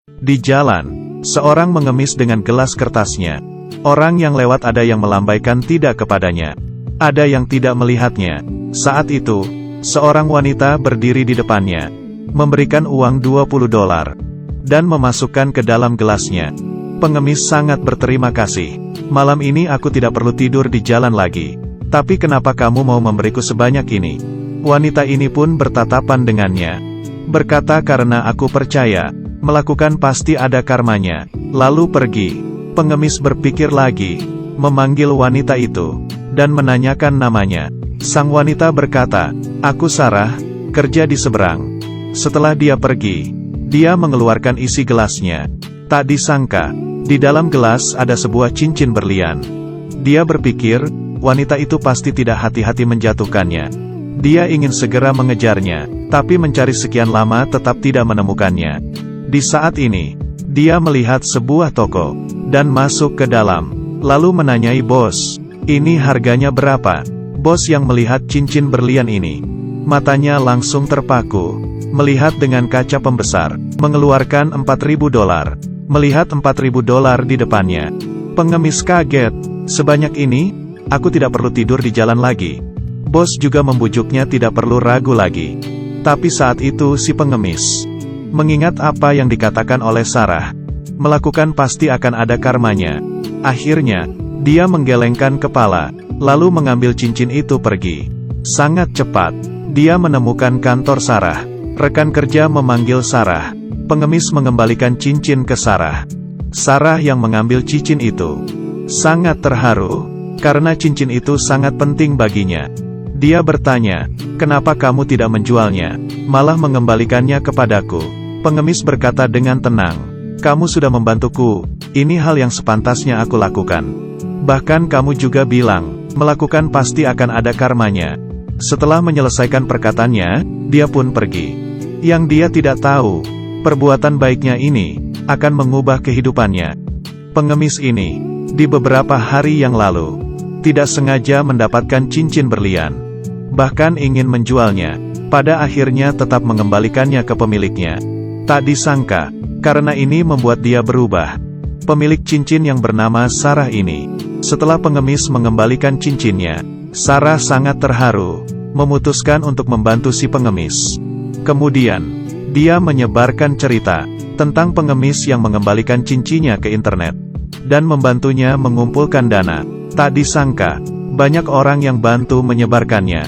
Di jalan, seorang mengemis dengan gelas kertasnya. Orang yang lewat ada yang melambaikan tidak kepadanya. Ada yang tidak melihatnya. Saat itu, seorang wanita berdiri di depannya, memberikan uang $20, dan memasukkan ke dalam gelasnya. Pengemis sangat berterima kasih. Malam ini aku tidak perlu tidur di jalan lagi. Tapi kenapa kamu mau memberiku sebanyak ini? Wanita ini pun bertatapan dengannya. Berkata karena aku percaya, melakukan pasti ada karmanya. Lalu pergi. Pengemis berpikir lagi, memanggil wanita itu, dan menanyakan namanya. Sang wanita berkata, aku Sarah, kerja di seberang. Setelah dia pergi, dia mengeluarkan isi gelasnya. Tak disangka, di dalam gelas ada sebuah cincin berlian. Dia berpikir, wanita itu pasti tidak hati-hati menjatuhkannya. Dia ingin segera mengejarnya, tapi mencari sekian lama tetap tidak menemukannya. Di saat ini, dia melihat sebuah toko, dan masuk ke dalam, lalu menanyai bos, ini harganya berapa? Bos yang melihat cincin berlian ini, matanya langsung terpaku, melihat dengan kaca pembesar, mengeluarkan $4.000, melihat $4.000 di depannya. Pengemis kaget, sebanyak ini, aku tidak perlu tidur di jalan lagi. Bos juga membujuknya tidak perlu ragu lagi. Tapi saat itu si pengemis mengingat apa yang dikatakan oleh Sarah, melakukan pasti akan ada karmanya. Akhirnya, dia menggelengkan kepala, lalu mengambil cincin itu pergi. Sangat cepat, dia menemukan kantor Sarah. Rekan kerja memanggil Sarah. Pengemis mengembalikan cincin ke Sarah. Sarah yang mengambil cincin itu sangat terharu, karena cincin itu sangat penting baginya. Dia bertanya, kenapa kamu tidak menjualnya, malah mengembalikannya kepadaku? Pengemis berkata dengan tenang, kamu sudah membantuku, ini hal yang sepantasnya aku lakukan. Bahkan kamu juga bilang, melakukan pasti akan ada karmanya. Setelah menyelesaikan perkataannya, dia pun pergi. Yang dia tidak tahu, perbuatan baiknya ini akan mengubah kehidupannya. Pengemis ini, di beberapa hari yang lalu, tidak sengaja mendapatkan cincin berlian. Bahkan ingin menjualnya, pada akhirnya tetap mengembalikannya ke pemiliknya. Tak disangka, karena ini membuat dia berubah. Pemilik cincin yang bernama Sarah ini, setelah pengemis mengembalikan cincinnya, Sarah sangat terharu, memutuskan untuk membantu si pengemis. Kemudian, dia menyebarkan cerita tentang pengemis yang mengembalikan cincinnya ke internet, dan membantunya mengumpulkan dana. Tak disangka, banyak orang yang bantu menyebarkannya.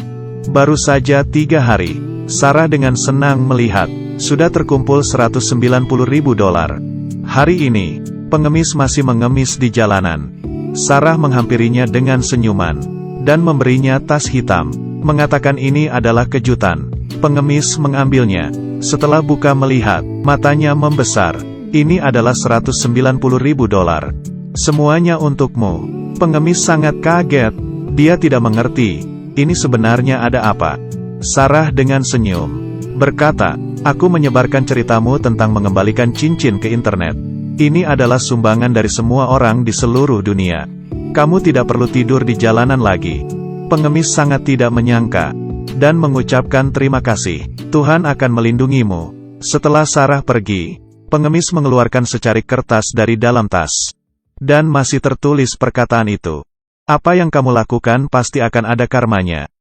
Baru saja 3 hari, Sarah dengan senang melihat, sudah terkumpul $190.000. Hari ini, pengemis masih mengemis di jalanan. Sarah menghampirinya dengan senyuman, dan memberinya tas hitam, mengatakan ini adalah kejutan. Pengemis mengambilnya. Setelah buka melihat, matanya membesar. Ini adalah $190.000. Semuanya untukmu. Pengemis sangat kaget. Dia tidak mengerti, ini sebenarnya ada apa. Sarah dengan senyum berkata, aku menyebarkan ceritamu tentang mengembalikan cincin ke internet. Ini adalah sumbangan dari semua orang di seluruh dunia. Kamu tidak perlu tidur di jalanan lagi. Pengemis sangat tidak menyangka, dan mengucapkan terima kasih. Tuhan akan melindungimu. Setelah Sarah pergi, pengemis mengeluarkan secarik kertas dari dalam tas. Dan masih tertulis perkataan itu. Apa yang kamu lakukan pasti akan ada karmanya.